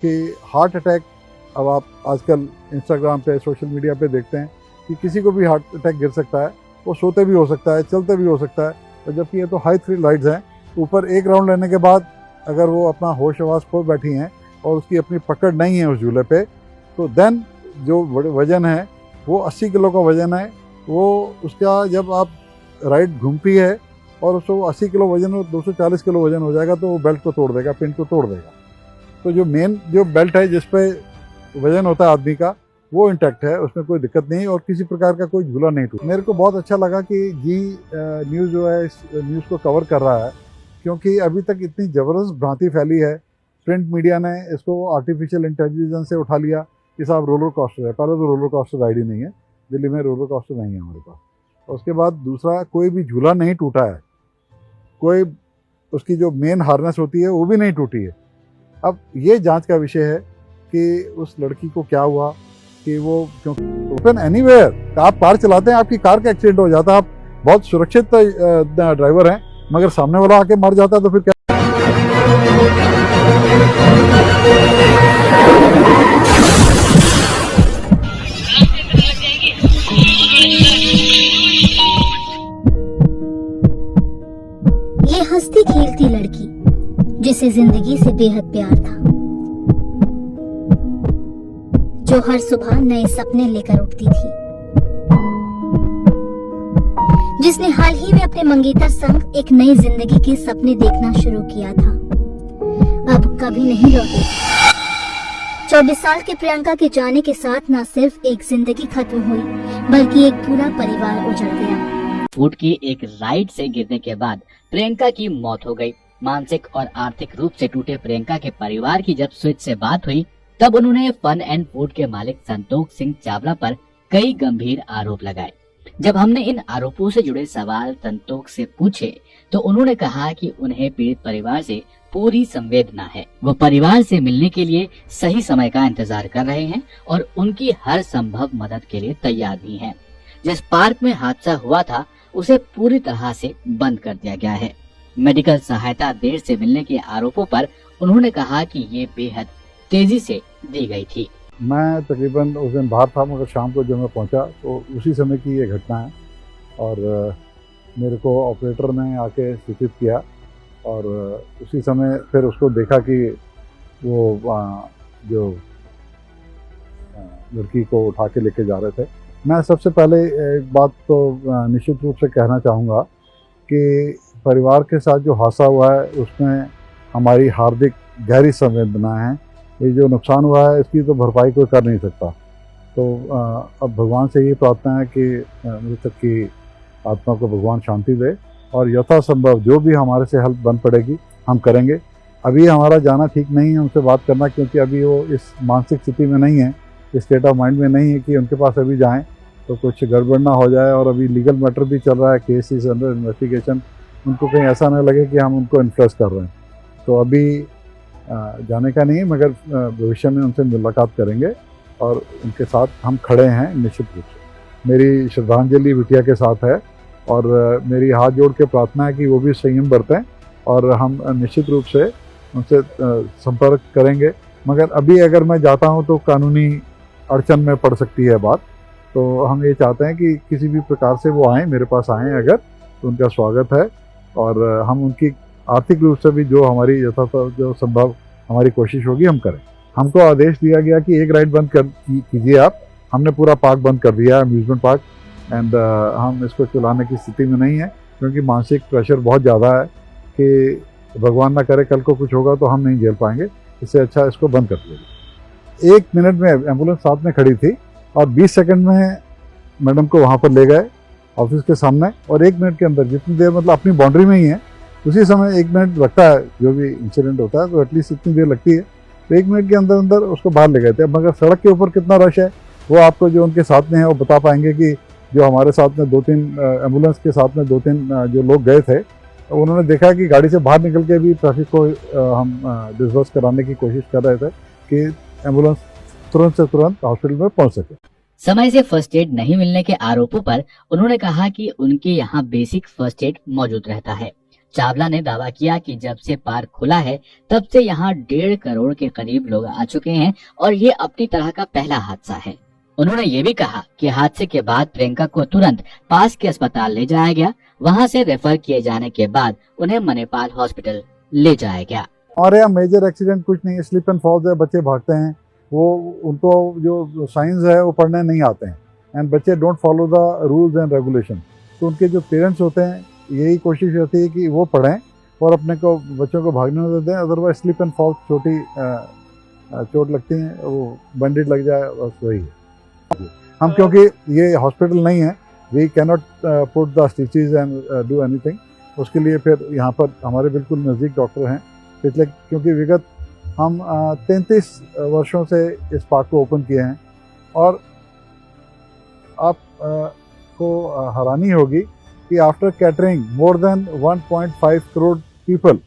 कि heart attack, अब आप आजकल इंस्टाग्राम पे सोशल मीडिया पे देखते हैं कि किसी को भी हार्ट अटैक गिर सकता है, वो सोते भी हो सकता है, चलते भी हो सकता है। और जबकि ये तो हाई थ्रिल राइड्स हैं, ऊपर एक राउंड लेने के बाद अगर वो अपना होश आवास खो बैठी हैं और उसकी अपनी पकड़ नहीं है उस झूले पे, तो देन जो वजन है वो 80 किलो का वजन है। वो उसका जब आप राइड घूमती है और उसको 80 किलो वजन हो, 240 किलो वजन हो जाएगा, तो वो बेल्ट को तोड़ देगा, पिन को तोड़ देगा। तो जो मेन जो बेल्ट है जिस पे वजन होता है आदमी का, वो इंटैक्ट है, उसमें कोई दिक्कत नहीं और किसी प्रकार का कोई झूला नहीं टूटा। मेरे को बहुत अच्छा लगा कि जी न्यूज़ जो है इस न्यूज़ को कवर कर रहा है, क्योंकि अभी तक इतनी ज़बरदस्त भ्रांति फैली है। प्रिंट मीडिया ने इसको आर्टिफिशियल इंटेलिजेंस से उठा लिया कि साहब रोलर कोस्टर है। पहले तो रोलर कोस्टर राइड ही नहीं है, दिल्ली में रोलर कोस्टर नहीं है हमारे पास। और उसके बाद दूसरा, कोई भी झूला नहीं टूटा है, कोई उसकी जो मेन हार्नेस होती है वो भी नहीं टूटी है। अब ये जांच का विषय है कि उस लड़की को क्या हुआ, कि वो क्योंकि ओपन एनीवेयर आप कार चलाते हैं, आपकी कार का एक्सीडेंट हो जाता है, आप बहुत सुरक्षित ड्राइवर हैं, मगर सामने वाला आके मर जाता है तो फिर क्या? ये हंसती खेलती लड़की जिसे जिंदगी से बेहद प्यार था, जो हर सुबह नए सपने लेकर उठती थी, जिसने हाल ही में अपने मंगेतर संग एक नई जिंदगी के सपने देखना शुरू किया था, अब कभी नहीं लौटेगी। 24 साल के प्रियंका के जाने के साथ न सिर्फ एक जिंदगी खत्म हुई, बल्कि एक पूरा परिवार उजड़ गया। फूड की एक राइड से गिरने के बाद प्रियंका की मौत हो गई। मानसिक और आर्थिक रूप से टूटे प्रियंका के परिवार की जब स्विच से बात हुई, तब उन्होंने फन एंड फूड के मालिक संतोष सिंह चावला पर कई गंभीर आरोप लगाए। जब हमने इन आरोपों से जुड़े सवाल संतोष से पूछे, तो उन्होंने कहा कि उन्हें पीड़ित परिवार से पूरी संवेदना है। वो परिवार से मिलने के लिए सही समय का इंतजार कर रहे हैं और उनकी हर संभव मदद के लिए तैयार भी हैं। जिस पार्क में हादसा हुआ था, उसे पूरी तरह से बंद कर दिया गया है। मेडिकल सहायता देर से मिलने के आरोपों पर उन्होंने कहा कि ये बेहद तेजी से दी गई थी। मैं तकरीबन उस दिन बाहर था, मगर शाम को जब मैं पहुंचा तो उसी समय की ये घटना है। और मेरे को ऑपरेटर ने आके सूचित किया और उसी समय फिर उसको देखा कि वो जो लड़की को उठा के लेके जा रहे थे। मैं सबसे पहले एक बात तो निश्चित रूप से कहना चाहूँगा कि परिवार के साथ जो हादसा हुआ है उसमें हमारी हार्दिक गहरी संवेदना है। ये जो नुकसान हुआ है इसकी तो भरपाई कोई कर नहीं सकता। तो अब भगवान से ये प्रार्थना है कि मृतक की आत्मा को भगवान शांति दे और यथासंभव जो भी हमारे से हेल्प बन पड़ेगी हम करेंगे। अभी हमारा जाना ठीक नहीं है उनसे बात करना, क्योंकि अभी वो इस मानसिक स्थिति में नहीं है, इस स्टेट ऑफ माइंड में नहीं है कि उनके पास अभी जाएं तो कुछ गड़बड़ ना हो जाए। और अभी लीगल मैटर भी चल रहा है, केस इज अंडर इन्वेस्टिगेशन, उनको कहीं ऐसा न लगे कि हम उनको इन्फ्लुएंस कर रहे हैं। तो अभी जाने का नहीं, मगर भविष्य में उनसे मुलाकात करेंगे और उनके साथ हम खड़े हैं निश्चित रूप से। मेरी श्रद्धांजलि बिटिया के साथ है और मेरी हाथ जोड़ के प्रार्थना है कि वो भी संयम बरतें और हम निश्चित रूप से उनसे संपर्क करेंगे। मगर अभी अगर मैं जाता हूं तो कानूनी अड़चन में पड़ सकती है बात, तो हम ये चाहते हैं कि किसी भी प्रकार से वो आएँ, मेरे पास आएँ अगर, तो उनका स्वागत है। और हम उनकी आर्थिक रूप से भी जो हमारी जो संभव हमारी कोशिश होगी हम करें। हमको आदेश दिया गया कि एक राइड बंद कर कीजिए आप। हमने पूरा पार्क बंद कर दिया है, अम्यूजमेंट पार्क, एंड हम इसको चलाने की स्थिति में नहीं है, क्योंकि मानसिक प्रेशर बहुत ज़्यादा है कि भगवान ना करे कल को कुछ होगा तो हम नहीं झेल पाएंगे। इससे अच्छा इसको बंद कर दीजिए। 1 मिनट में एम्बुलेंस साथ में खड़ी थी और 20 सेकंड में मैडम को वहाँ पर ले गए ऑफिस के सामने, और 1 मिनट के अंदर, जितनी देर मतलब अपनी बाउंड्री में ही है, उसी समय 1 मिनट लगता है जो भी इंसिडेंट होता है, तो एटलीस्ट इतनी देर लगती है। तो 1 मिनट के अंदर अंदर उसको बाहर ले गए थे। मगर सड़क के ऊपर कितना रश है वो आपको जो उनके साथ में है वो बता पाएंगे कि जो हमारे साथ में 2-3 एम्बुलेंस के साथ में 2-3 जो लोग गए थे, तो उन्होंने देखा कि गाड़ी से बाहर निकल के भी ट्रैफिक को हम डिस्बर्स कराने की कोशिश कर रहे थे कि एम्बुलेंस तुरंत से तुरंत हॉस्पिटल में पहुंच सके। समय से फर्स्ट एड नहीं मिलने के आरोपों पर उन्होंने कहा कि उनके यहाँ बेसिक फर्स्ट एड मौजूद रहता है, चावला ने दावा किया कि जब से पार्क खुला है तब से यहाँ 1.5 करोड़ के करीब लोग आ चुके हैं और ये अपनी तरह का पहला हादसा है। उन्होंने ये भी कहा कि हादसे के बाद प्रियंका को तुरंत पास के अस्पताल ले जाया गया। वहाँ से रेफर किए जाने के बाद उन्हें मणिपाल हॉस्पिटल ले जाया गया। हमारे यहाँ मेजर एक्सीडेंट कुछ नहीं है, स्लिप एंड फॉल्स है, बच्चे भागते हैं, वो उनको जो साइंस है वो पढ़ने नहीं आते हैं एंड बच्चे don't follow the rules and regulation. तो उनके जो पेरेंट्स होते हैं यही कोशिश रहती है कि वो पढ़ें और अपने को बच्चों को भागने न देते हैं, अदरवाइज स्लिप एंड फॉल्स चोट लगती है, वो बैंडेज लग जाए, बस वही है। हम क्योंकि ये हॉस्पिटल नहीं है, we cannot put the stitches and do anything, उसके लिए फिर यहाँ पर हमारे बिल्कुल नज़दीक डॉक्टर हैं पिछले, क्योंकि विगत हम 33 वर्षों से इस पार्क को ओपन किए हैं और आप को हैरानी होगी कि after catering more than 1.5 crore people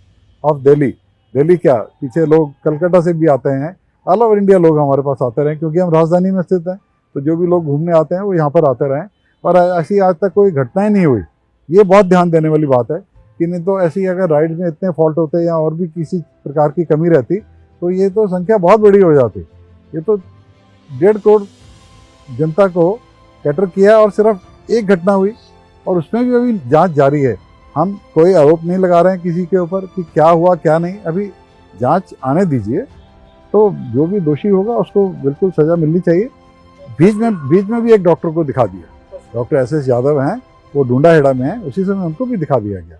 of Delhi क्या पीछे लोग कलकत्ता से भी आते हैं, ऑल ओवर इंडिया लोग हमारे पास आते रहे, क्योंकि हम राजधानी में स्थित हैं, तो जो भी लोग घूमने आते हैं वो यहाँ पर आते रहें और ऐसी आज तक कोई घटनाएं नहीं हुई। ये बहुत ध्यान देने वाली बात है कि नहीं तो ऐसी अगर राइड में इतने फॉल्ट होते या और भी किसी प्रकार की कमी रहती तो ये तो संख्या बहुत बड़ी हो जाती। ये तो 1.5 करोड़ जनता को कैटर किया और सिर्फ एक घटना हुई और उसमें भी अभी जांच जारी है। हम कोई आरोप नहीं लगा रहे हैं किसी के ऊपर कि क्या हुआ क्या नहीं, अभी जांच आने दीजिए, तो जो भी दोषी होगा उसको बिल्कुल सजा मिलनी चाहिए। बीच में भी एक डॉक्टर को दिखा दिया, डॉक्टर SS यादव हैं, वो ढूंढाहेड़ा में है, उसी समय उनको भी दिखा दिया गया।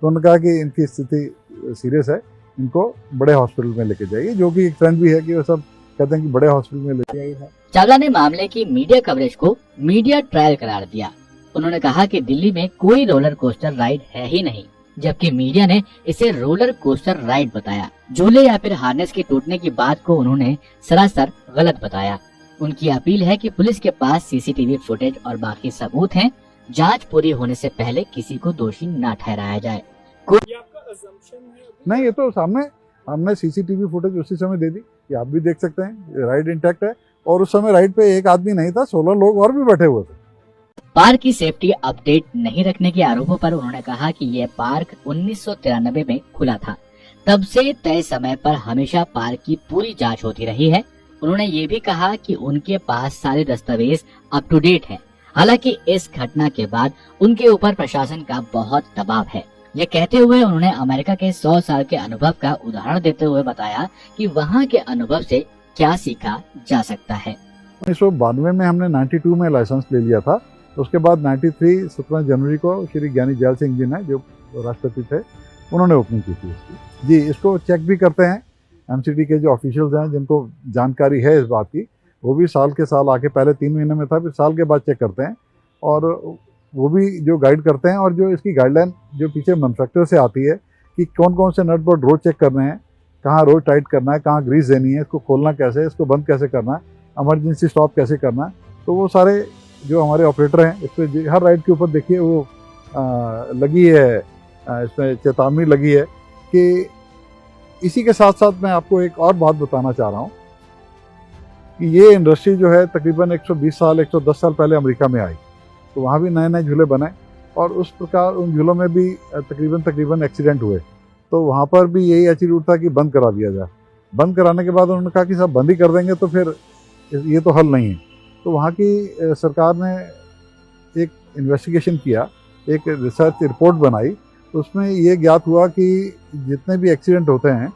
तो उन्होंने कहा कि इनकी स्थिति सीरियस है, इनको बड़े हॉस्पिटल में लेके जाइए, जो कि एक ट्रेंड भी है कि वो सब कहते हैं कि बड़े हॉस्पिटल में लेके जाइए। चावला ने मामले की मीडिया कवरेज को मीडिया ट्रायल करार दिया। उन्होंने कहा कि दिल्ली में कोई रोलर कोस्टर राइड है ही नहीं, जबकि मीडिया ने इसे रोलर कोस्टर राइड बताया। झूले या फिर हार्नेस के टूटने की बात को उन्होंने सरासर गलत बताया। उनकी अपील है कि पुलिस के पास CCTV फुटेज और बाकी सबूत हैं, जांच पूरी होने से पहले किसी को दोषी न ठहराया जाए। नहीं, ये तो हमने CCTV फुटेज उसी समय दे दी, ये आप भी देख सकते हैं, राइड इंटैक्ट है और उस समय राइड पे एक आदमी नहीं था, 16 लोग और भी बैठे हुए थे। पार्क की सेफ्टी अपडेट नहीं रखने के आरोपों पर उन्होंने कहा कि यह पार्क 1993 में खुला था, तब से तय समय पर हमेशा पार्क की पूरी जांच होती रही है। उन्होंने ये भी कहा कि उनके पास सारे दस्तावेज अप टू डेट है। हालांकि इस घटना के बाद उनके ऊपर प्रशासन का बहुत दबाव है। ये कहते हुए उन्होंने अमेरिका के 100 साल के अनुभव का उदाहरण देते हुए बताया कि वहाँ के अनुभव से क्या सीखा जा सकता है। 1992 में हमने 92 में लाइसेंस ले लिया था, उसके बाद 93 17 जनवरी को श्री ज्ञानी जैल सिंह जी ने, जो राष्ट्रपति थे, उन्होंने ओपनिंग की थी इसकी। जी, इसको चेक भी करते हैं MCD के जो ऑफिशियल्स हैं जिनको जानकारी है इस बात की, वो भी साल के साल आके, पहले 3 महीने में था, फिर साल के बाद चेक करते हैं और वो भी जो गाइड करते हैं और जो इसकी गाइडलाइन जो पीछे मैन्युफैक्चरर से आती है कि कौन कौन से नट बोल्ट रोज चेक करने हैं, कहाँ रोज टाइट करना है, कहाँ ग्रीस देनी है, इसको खोलना कैसे है, इसको बंद कैसे करना है, इमरजेंसी स्टॉप कैसे करना है, तो वो सारे जो हमारे ऑपरेटर हैं इस पर हर राइड के ऊपर देखिए वो लगी है, इसमें चेतावनी लगी है। कि इसी के साथ साथ मैं आपको एक और बात बताना चाह रहा हूँ कि ये इंडस्ट्री जो है तकरीबन 120 साल 110 साल पहले अमेरिका में आई, तो वहाँ भी नए नए झूले बने और उस प्रकार उन झूलों में भी तकरीबन एक्सीडेंट हुए, तो वहाँ पर भी यही एटीट्यूड था कि बंद करा दिया जाए। बंद कराने के बाद उन्होंने कहा कि सब बंद ही कर देंगे तो फिर ये तो हल नहीं है। तो वहाँ की सरकार ने एक इन्वेस्टिगेशन किया, एक रिसर्च रिपोर्ट बनाई, तो उसमें ये ज्ञात हुआ कि जितने भी एक्सीडेंट होते हैं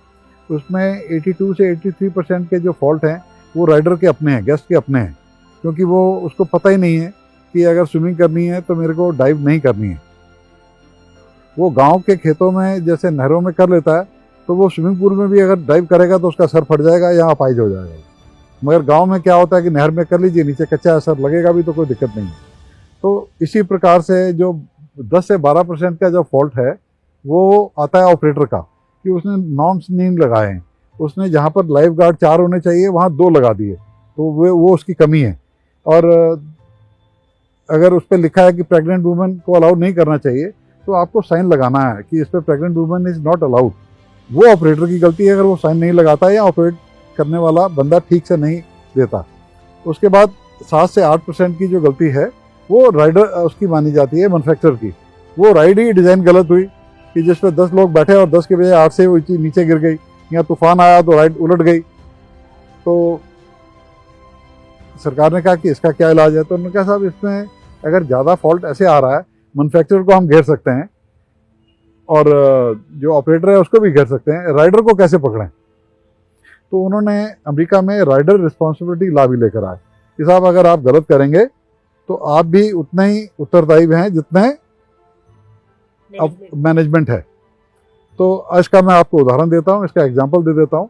उसमें 82 से 83% के जो फॉल्ट हैं वो राइडर के अपने हैं, गेस्ट के अपने हैं, क्योंकि वो उसको पता ही नहीं है कि अगर स्विमिंग करनी है तो मेरे को डाइव नहीं करनी है। वो गांव के खेतों में जैसे नहरों में कर लेता है, तो वो स्विमिंग पूल में भी अगर डाइव करेगा तो उसका सर फट जाएगा या अपाहिज हो जाएगा। मगर गांव में क्या होता है कि नहर में कर लीजिए, नीचे कच्चा असर लगेगा भी तो कोई दिक्कत नहीं है। तो इसी प्रकार से जो 10 से 12% का जो फॉल्ट है वो आता है ऑपरेटर का, कि उसने नॉर्म्स नहीं लगाए हैं, उसने जहाँ पर लाइफ गार्ड 4 होने चाहिए वहाँ 2 लगा दिए, तो वो उसकी कमी है। और अगर उस पर लिखा है कि प्रेग्नेंट वुमेन को अलाउ नहीं करना चाहिए, तो आपको साइन लगाना है कि इस पर pregnant women is not allowed. वो ऑपरेटर की गलती है अगर वो साइन नहीं लगाता या ऑपरेट करने वाला बंदा ठीक से नहीं देता। उसके बाद 7 से 8% की जो गलती है वो राइडर उसकी मानी जाती है, मैन्युफैक्चरर की। वो राइड ही डिज़ाइन गलत हुई, कि जिस पे 10 लोग बैठे और 10 के बजाय 8 से वो चीज़ नीचे गिर गई, या तूफान आया तो राइड उलट गई। तो सरकार ने कहा कि इसका क्या इलाज है, तो उन्होंने कहा साहब इसमें अगर ज़्यादा फॉल्ट ऐसे आ रहा है, मैन्युफैक्चरर को हम घेर सकते हैं और जो ऑपरेटर है उसको भी घेर सकते हैं, राइडर को कैसे पकड़ें। तो उन्होंने अमेरिका में राइडर रिस्पॉन्सिबिलिटी लॉ भी लेकर आए कि साहब अगर आप गलत करेंगे तो आप भी उतने ही उत्तरदायी हैं जितने अब मैनेजमेंट है। तो इसका मैं आपको उदाहरण देता हूँ, इसका एग्जांपल दे देता हूँ।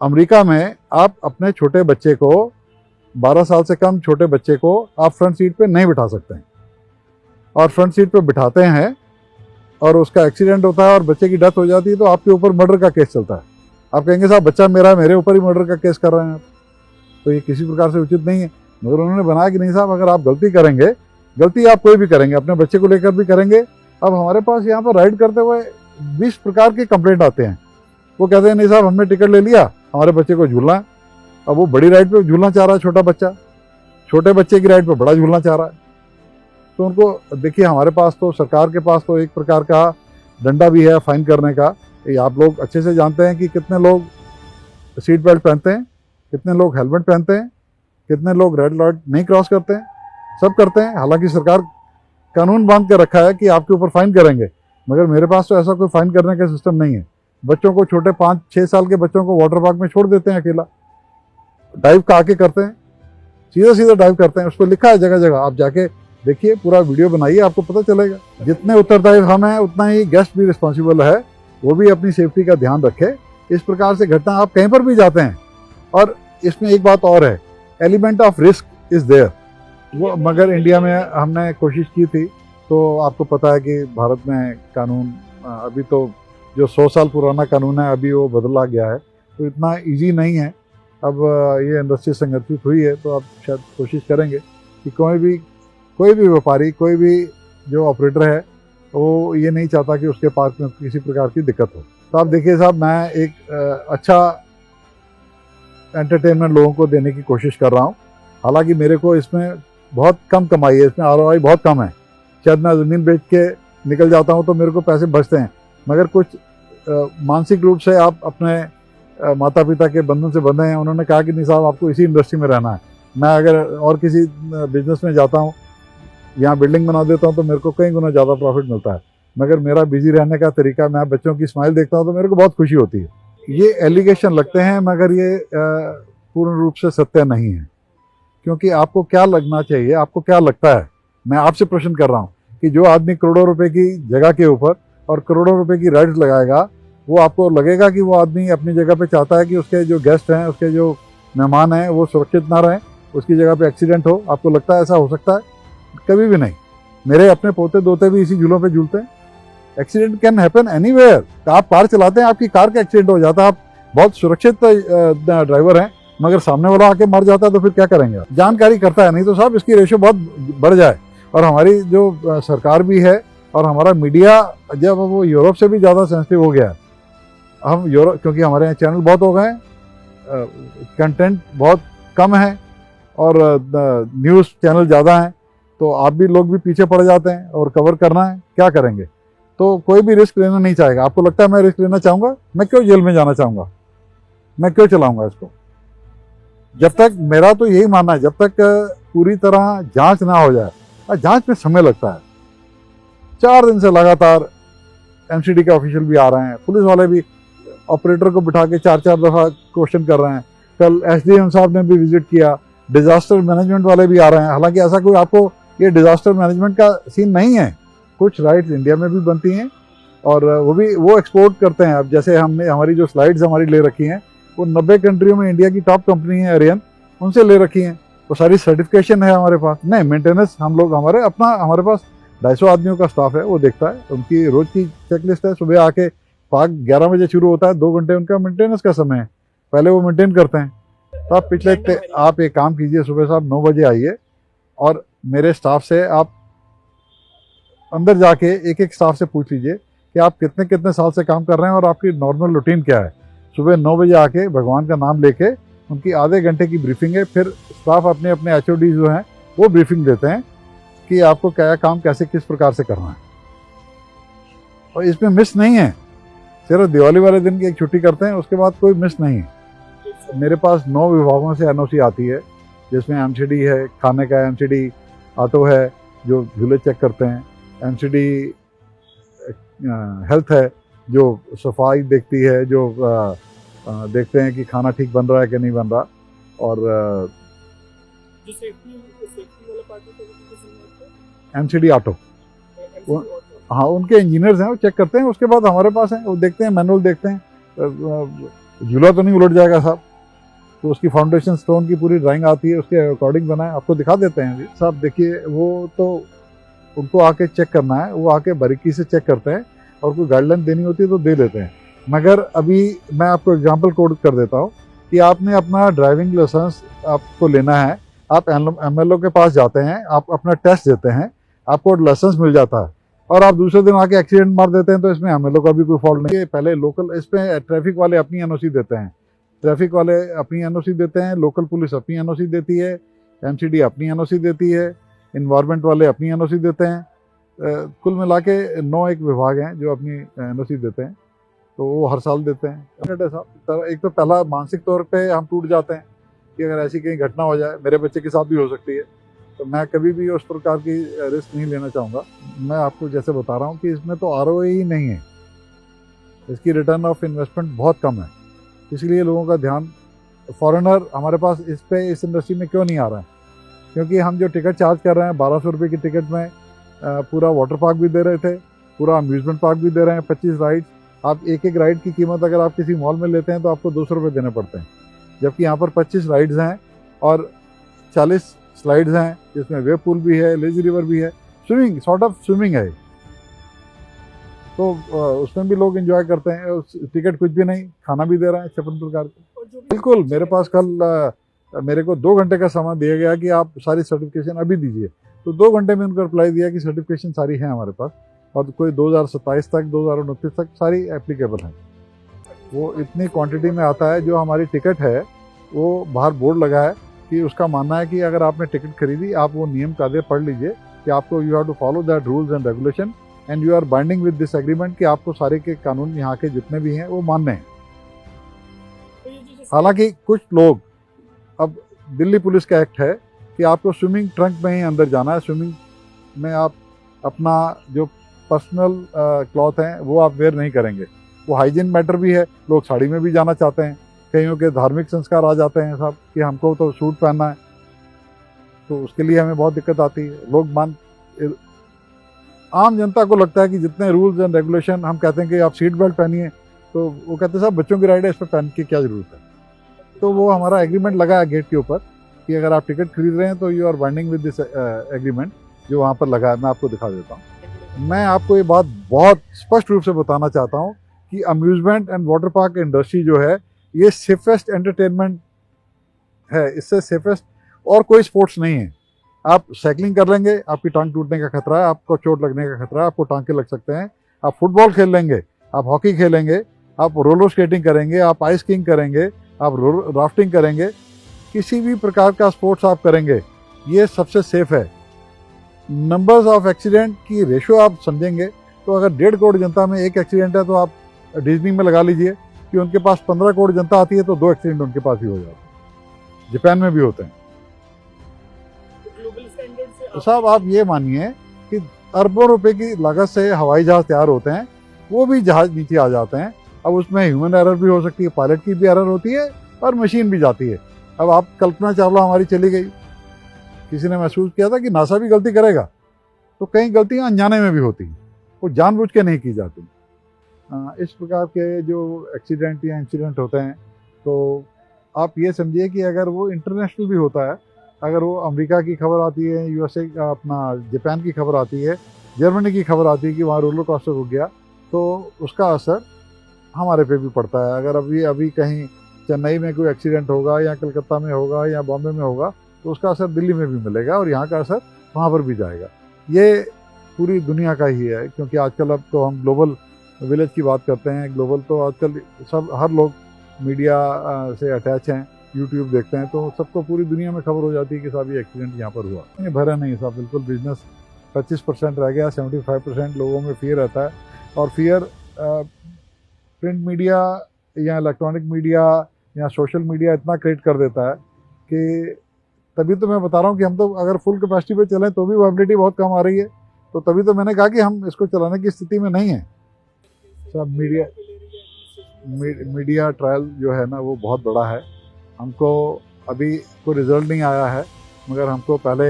अमेरिका में आप अपने छोटे बच्चे को, 12 साल से कम छोटे बच्चे को आप फ्रंट सीट पे नहीं बिठा सकते हैं, और फ्रंट सीट पे बिठाते हैं और उसका एक्सीडेंट होता है और बच्चे की डेथ हो जाती है तो आपके ऊपर मर्डर का केस चलता है। आप कहेंगे साहब बच्चा मेरा है, मेरे ऊपर ही मर्डर का केस कर रहे हैं आप, तो ये किसी प्रकार से उचित नहीं है। मगर उन्होंने बनाया कि नहीं साहब अगर आप गलती करेंगे, गलती आप कोई भी करेंगे, अपने बच्चे को लेकर भी करेंगे। अब हमारे पास यहाँ पर राइड करते हुए 20 प्रकार के कंप्लेंट आते हैं। वो कहते हैं नहीं साहब हमने टिकट ले लिया, हमारे बच्चे को झूलना है। अब वो बड़ी राइड पे झूलना चाह रहा है छोटा बच्चा, छोटे बच्चे की राइड पे बड़ा झूलना चाह रहा है। तो उनको देखिए, हमारे पास तो, सरकार के पास तो एक प्रकार का डंडा भी है फाइन करने का। ये आप लोग अच्छे से जानते हैं कि कितने लोग सीट बेल्ट पहनते हैं, कितने लोग हेलमेट पहनते हैं, कितने लोग रेड लाइट नहीं क्रॉस करते हैं, सब करते हैं। हालांकि सरकार कानून बांध के रखा है कि आपके ऊपर फाइन करेंगे, मगर मेरे पास तो ऐसा कोई फाइन करने का सिस्टम नहीं है। बच्चों को, छोटे 5-6 साल के बच्चों को वाटर पार्क में छोड़ देते हैं अकेला, डाइव का आके करते हैं, सीधा सीधा डाइव करते हैं। उस पर लिखा है जगह जगह, आप जाके देखिए, पूरा वीडियो बनाइए, आपको पता चलेगा। जितने उत्तरदायी हम हैं उतना ही गेस्ट भी रिस्पॉन्सिबल है, वो भी अपनी सेफ्टी का ध्यान रखे। इस प्रकार से घटना आप कहीं पर भी जाते हैं। और इसमें एक बात और है, element of risk is there. वो मगर इंडिया में हमने कोशिश की थी, तो आपको पता है कि भारत में कानून अभी तो जो 100 साल पुराना कानून है अभी वो बदला गया है, तो इतना इजी नहीं है। अब ये इंडस्ट्री संगठित हुई है तो आप शायद कोशिश करेंगे कि कोई भी व्यापारी, कोई भी जो ऑपरेटर है वो ये नहीं चाहता कि उसके पार्क में किसी प्रकार की दिक्कत हो। तो आप देखिए साहब, मैं एक अच्छा एंटरटेनमेंट लोगों को देने की कोशिश कर रहा हूँ। हालांकि मेरे को इसमें बहुत कम कमाई है, इसमें ROI बहुत कम है। शायद मैं ज़मीन बेच के निकल जाता हूँ तो मेरे को पैसे बचते हैं, मगर कुछ मानसिक रूप से आप अपने माता पिता के बंधन से बंधे हैं। उन्होंने कहा कि नहीं साहब आपको इसी इंडस्ट्री में रहना है। मैं अगर और किसी बिजनेस में जाता हूँ, यहाँ बिल्डिंग बना देता हूँ तो मेरे को कई गुना ज़्यादा प्रॉफिट मिलता है, मगर मेरा बिजी रहने का तरीका, मैं बच्चों की स्माइल देखता हूँ तो मेरे को बहुत खुशी होती है। ये एलिगेशन लगते हैं मगर ये पूर्ण रूप से सत्य नहीं है, क्योंकि आपको क्या लगना चाहिए, आपको क्या लगता है। मैं आपसे प्रश्न कर रहा हूँ कि जो आदमी करोड़ों रुपए की जगह के ऊपर और करोड़ों रुपए की राइड्स लगाएगा, वो आपको लगेगा कि वो आदमी अपनी जगह पे चाहता है कि उसके जो गेस्ट हैं, उसके जो मेहमान हैं, वो सुरक्षित ना रहें, उसकी जगह पे एक्सीडेंट हो। आपको लगता है ऐसा हो सकता है? कभी भी नहीं। मेरे अपने पोते दोते भी इसी झूलों पे झूलते हैं। Accident can happen anywhere. आप कार चलाते हैं, आपकी कार का एक्सीडेंट हो जाता है, आप बहुत सुरक्षित ड्राइवर हैं, मगर सामने वाला आके मर जाता है तो फिर क्या करेंगे? जानकारी करता है नहीं तो साहब इसकी रेशो बहुत बढ़ जाए। और हमारी जो सरकार भी है और हमारा मीडिया, जब वो यूरोप से भी ज़्यादा सेंसिटिव हो गया है, हम यूरोप, क्योंकि हमारे यहाँ चैनल बहुत हो गए, कंटेंट बहुत कम है और न्यूज़ चैनल ज़्यादा हैं, तो आप भी लोग भी पीछे पड़ जाते हैं और कवर करना है, क्या करेंगे? तो कोई भी रिस्क लेना नहीं चाहेगा। आपको लगता है मैं रिस्क लेना चाहूँगा? मैं क्यों जेल में जाना चाहूँगा? मैं क्यों चलाऊँगा इसको? जब तक, मेरा तो यही मानना है, जब तक पूरी तरह जांच ना हो जाए, और जांच में समय लगता है। 4 दिन से लगातार MCD के ऑफिशियल भी आ रहे हैं, पुलिस वाले भी ऑपरेटर को बिठा के 4-4 दफ़ा क्वेश्चन कर रहे हैं। कल SDM साहब ने भी विजिट किया, डिजास्टर मैनेजमेंट वाले भी आ रहे हैं। हालांकि ऐसा कोई आपको ये डिजास्टर मैनेजमेंट का सीन नहीं है। कुछ राइड्स इंडिया में भी बनती हैं और वो एक्सपोर्ट करते हैं। अब जैसे हमने, हमारी जो स्लाइड्स हमारी ले रखी हैं वो 90 कंट्रियों में इंडिया की टॉप कंपनी है एरियन, उनसे ले रखी हैं। वो सारी सर्टिफिकेशन है हमारे पास। नहीं, मेंटेनेंस हम लोग, हमारे पास 250 आदमियों का स्टाफ है, वो देखता है। उनकी रोज की चेकलिस्ट है। सुबह आके पार्क 11 बजे शुरू होता है, 2 घंटे उनका मेंटेनेंस का समय है, पहले वो मेंटेन करते हैं। तो आप एक काम कीजिए, सुबह साहब 9 बजे आइए और मेरे स्टाफ से आप अंदर जाके एक स्टाफ से पूछ लीजिए कि आप कितने साल से काम कर रहे हैं और आपकी नॉर्मल रूटीन क्या है। सुबह 9 बजे आके भगवान का नाम लेके उनकी आधे घंटे की ब्रीफिंग है। फिर स्टाफ अपने HOD जो हैं वो ब्रीफिंग देते हैं कि आपको क्या काम कैसे किस प्रकार से करना है। और इसमें मिस नहीं है, सिर्फ दिवाली वाले दिन की एक छुट्टी करते हैं, उसके बाद कोई मिस नहीं है। मेरे पास 9 विभागों से एनओसी आती है, जिसमें एमसीडी है, खाने का एमसीडी, ऑटो है जो झूले चेक करते हैं, एमसीडी हेल्थ है जो सफाई देखती है, जो देखते हैं कि खाना ठीक बन रहा है कि नहीं बन रहा, और जो सेफ्टी वाला पार्ट है एमसीडी ऑटो, हाँ उनके इंजीनियर्स हैं, वो चेक करते हैं। उसके बाद हमारे पास हैं, वो देखते हैं, मैनुअल देखते हैं, झूला तो नहीं उलट जाएगा साहब, तो उसकी फाउंडेशन स्टोन की पूरी ड्राइंग आती है, उसके अकॉर्डिंग बनाए, आपको दिखा देते हैं साहब। देखिए वो तो उनको आके चेक करना है, वो आके बारीकी से चेक करते हैं, और कोई गाइडलाइन देनी होती है तो दे देते हैं। मगर अभी मैं आपको एग्जांपल कोड कर देता हूँ कि आपने अपना ड्राइविंग लाइसेंस आपको लेना है, आप एमएलओ के पास जाते हैं, आप अपना टेस्ट देते हैं, आपको लाइसेंस मिल जाता है, और आप दूसरे दिन आके एक्सीडेंट मार देते हैं, तो इसमें एमएलओ का भी कोई फॉल्ट नहीं है। पहले लोकल, इसमें ट्रैफिक वाले अपनी एनओसी देते हैं, ट्रैफिक वाले अपनी एनओसी देते हैं, लोकल पुलिस अपनी एनओसी देती है, एमसीडी अपनी एनओसी देती है, इन्वायरमेंट वाले अपनी एनओसी देते हैं। कुल मिला के 9 एक विभाग हैं जो अपनी एनओसी देते हैं, तो वो हर साल देते हैं। एक तो पहला मानसिक तौर पे हम टूट जाते हैं कि अगर ऐसी कहीं घटना हो जाए, मेरे बच्चे के साथ भी हो सकती है, तो मैं कभी भी उस प्रकार की रिस्क नहीं लेना चाहूँगा। मैं आपको जैसे बता रहा हूँ कि इसमें तो आरओआई ही नहीं है, इसकी रिटर्न ऑफ इन्वेस्टमेंट बहुत कम है, इसलिए लोगों का ध्यान, फॉरेनर हमारे पास इस इंडस्ट्री में क्यों नहीं आ रहा है, क्योंकि हम जो टिकट चार्ज कर रहे हैं 1200 रुपये की टिकट में पूरा वाटर पार्क भी दे रहे थे, पूरा अम्यूजमेंट पार्क भी दे रहे हैं, 25 राइड्स। आप एक राइड की कीमत अगर आप किसी मॉल में लेते हैं तो आपको 200 रुपये देने पड़ते हैं, जबकि यहाँ पर 25 राइड्स हैं और 40 स्लाइड्स हैं, जिसमें वेव पूल भी है, लेजी रिवर भी है, स्विमिंग, सॉर्ट ऑफ स्विमिंग है, तो उसमें भी लोग एंजॉय करते हैं। टिकट कुछ भी नहीं, खाना भी दे रहे हैं 56 प्रकार के। बिल्कुल, मेरे पास कल मेरे को 2 घंटे का समय दिया गया कि आप सारी सर्टिफिकेशन अभी दीजिए, तो 2 घंटे में उनको रिप्लाई दिया कि सर्टिफिकेशन सारी है हमारे पास, और कोई 2027 तक 2029 तक सारी एप्लीकेबल है। वो इतनी क्वांटिटी में आता है। जो हमारी टिकट है वो बाहर बोर्ड लगा है कि उसका मानना है कि अगर आपने टिकट खरीदी, आप वो नियम कायदे पढ़ लीजिए कि आपको you have to follow that rules and regulation and you are binding with this agreement, कि आपको सारे के कानून यहाँ के जितने भी हैं वो मानने हैं। हालांकि कुछ लोग, अब दिल्ली पुलिस का एक्ट है कि आपको स्विमिंग ट्रंक में ही अंदर जाना है, स्विमिंग में आप अपना जो पर्सनल क्लॉथ हैं वो आप वेयर नहीं करेंगे, वो हाइजीन मैटर भी है। लोग साड़ी में भी जाना चाहते हैं, कईयों के धार्मिक संस्कार आ जाते हैं साहब कि हमको तो सूट पहनना है, तो उसके लिए हमें बहुत दिक्कत आती है। लोग आम जनता को लगता है कि जितने रूल्स एंड रेगुलेशन, हम कहते हैं कि आप सीट बेल्ट पहनिए, तो वो कहते हैं साहब बच्चों की राइड है, इस पर पहन की क्या जरूरत है। तो वो हमारा एग्रीमेंट लगा है गेट के ऊपर कि अगर आप टिकट खरीद रहे हैं तो you are binding with this agreement, जो वहाँ पर लगा है। मैं आपको दिखा देता हूँ। मैं आपको ये बात बहुत स्पष्ट रूप से बताना चाहता हूँ कि amusement and water park industry जो है, ये सेफेस्ट एंटरटेनमेंट है, इससे सेफेस्ट और कोई स्पोर्ट्स नहीं है। आप साइकिलिंग कर लेंगे, आपकी टांग टूटने का खतरा है, आपको चोट लगने का खतरा है, आपको टांके लग सकते हैं। आप फुटबॉल खेल लेंगे, आप हॉकी खेलेंगे, आप रोलर स्केटिंग करेंगे, आप आइस स्कीइंग करेंगे, आप राफ्टिंग करेंगे, किसी भी प्रकार का स्पोर्ट्स आप करेंगे, ये सबसे सेफ है। नंबर्स ऑफ एक्सीडेंट की रेशो आप समझेंगे तो अगर 1.5 करोड़ जनता में एक एक्सीडेंट है, तो आप डिज्नी में लगा लीजिए कि उनके पास 15 करोड़ जनता आती है तो 2 एक्सीडेंट उनके पास ही हो जाते हैं। जापान में भी होते हैं। तो साहब आप ये मानिए कि अरबों रुपए की लागत से हवाई जहाज तैयार होते हैं, वो भी जहाज नीचे आ जाते हैं। अब उसमें ह्यूमन एरर भी हो सकती है, पायलट की भी एरर होती है और मशीन भी जाती है। अब आप कल्पना चावला हमारी चली गई, किसी ने महसूस किया था कि नासा भी गलती करेगा, तो कई गलतियां अनजाने में भी होती हैं, वो जानबूझ के नहीं की जाती। इस प्रकार के जो एक्सीडेंट या इंसिडेंट होते हैं, तो आप ये समझिए कि अगर वो इंटरनेशनल भी होता है, अगर वो अमेरिका की खबर आती है, यूएसए अपना जापान की खबर आती है, जर्मनी की खबर आती है कि वहाँ रोलर कोस्टर रुक गया, तो उसका असर हमारे पे भी पड़ता है। अगर अभी कहीं चेन्नई में कोई एक्सीडेंट होगा या कलकत्ता में होगा या बॉम्बे में होगा, तो उसका असर दिल्ली में भी मिलेगा और यहाँ का असर वहाँ पर भी जाएगा। ये पूरी दुनिया का ही है, क्योंकि आजकल अब तो हम ग्लोबल विलेज की बात करते हैं। ग्लोबल तो आजकल हर लोग मीडिया से अटैच हैं, यूट्यूब देखते हैं, तो सबको पूरी दुनिया में खबर हो जाती है कि साहब ये एक्सीडेंट यहाँ पर हुआ। ये भरा नहीं साहब, बिल्कुल बिजनेस 25% रह गया, 75% लोगों में फियर रहता है और फियर प्रिंट मीडिया या इलेक्ट्रॉनिक मीडिया या सोशल मीडिया इतना क्रिएट कर देता है कि तभी तो मैं बता रहा हूँ कि हम तो अगर फुल कैपेसिटी पे चलें तो भी वैलिडिटी बहुत कम आ रही है। तो तभी तो मैंने कहा कि हम इसको चलाने की स्थिति में नहीं है। सब मीडिया ट्रायल जो है ना वो बहुत बड़ा है। हमको अभी कोई रिजल्ट नहीं आया है, मगर हमको पहले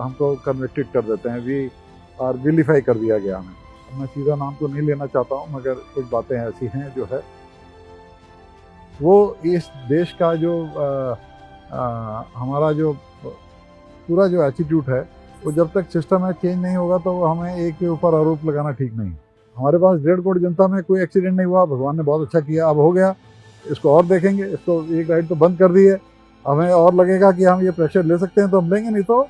हमको कन्विक्टेड कर देते हैं, वी आर विलिफाई कर दिया गया हमें। मैं सीधा नाम तो नहीं लेना चाहता हूँ, मगर कुछ बातें ऐसी हैं जो है वो इस देश का जो हमारा जो पूरा जो एटीट्यूड है वो जब तक सिस्टम है चेंज नहीं होगा तो हमें एक के ऊपर आरोप लगाना ठीक नहीं। हमारे पास 1.5 करोड़ जनता में कोई एक्सीडेंट नहीं हुआ, भगवान ने बहुत अच्छा किया। अब हो गया, इसको और देखेंगे। इसको एक राइड तो बंद कर दी है, हमें और लगेगा कि हम ये प्रेशर ले सकते हैं तो हम लेंगे, नहीं तो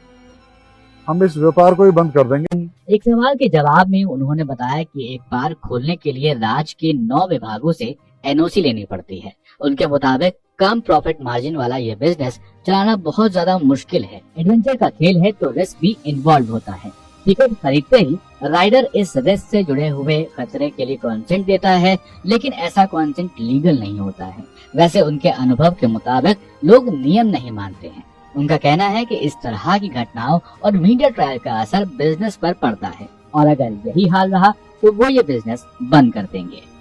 हम इस व्यापार को ही बंद कर देंगे। एक सवाल के जवाब में उन्होंने बताया कि एक बार खोलने के लिए राज्य के 9 विभागों से एनओसी लेनी पड़ती है। उनके मुताबिक कम प्रॉफिट मार्जिन वाला ये बिजनेस चलाना बहुत ज्यादा मुश्किल है। एडवेंचर का खेल है तो रिस्क भी इन्वॉल्व होता है। टिकट खरीदते ही राइडर इस रिस्क से जुड़े हुए खतरे के लिए कॉन्सेंट देता है, लेकिन ऐसा कॉन्सेंट लीगल नहीं होता है। वैसे उनके अनुभव के मुताबिक लोग नियम नहीं मानते हैं। उनका कहना है कि इस तरह की घटनाओं और मीडिया ट्रायल का असर बिजनेस पर पड़ता है और अगर यही हाल रहा तो वो ये बिजनेस बंद कर देंगे।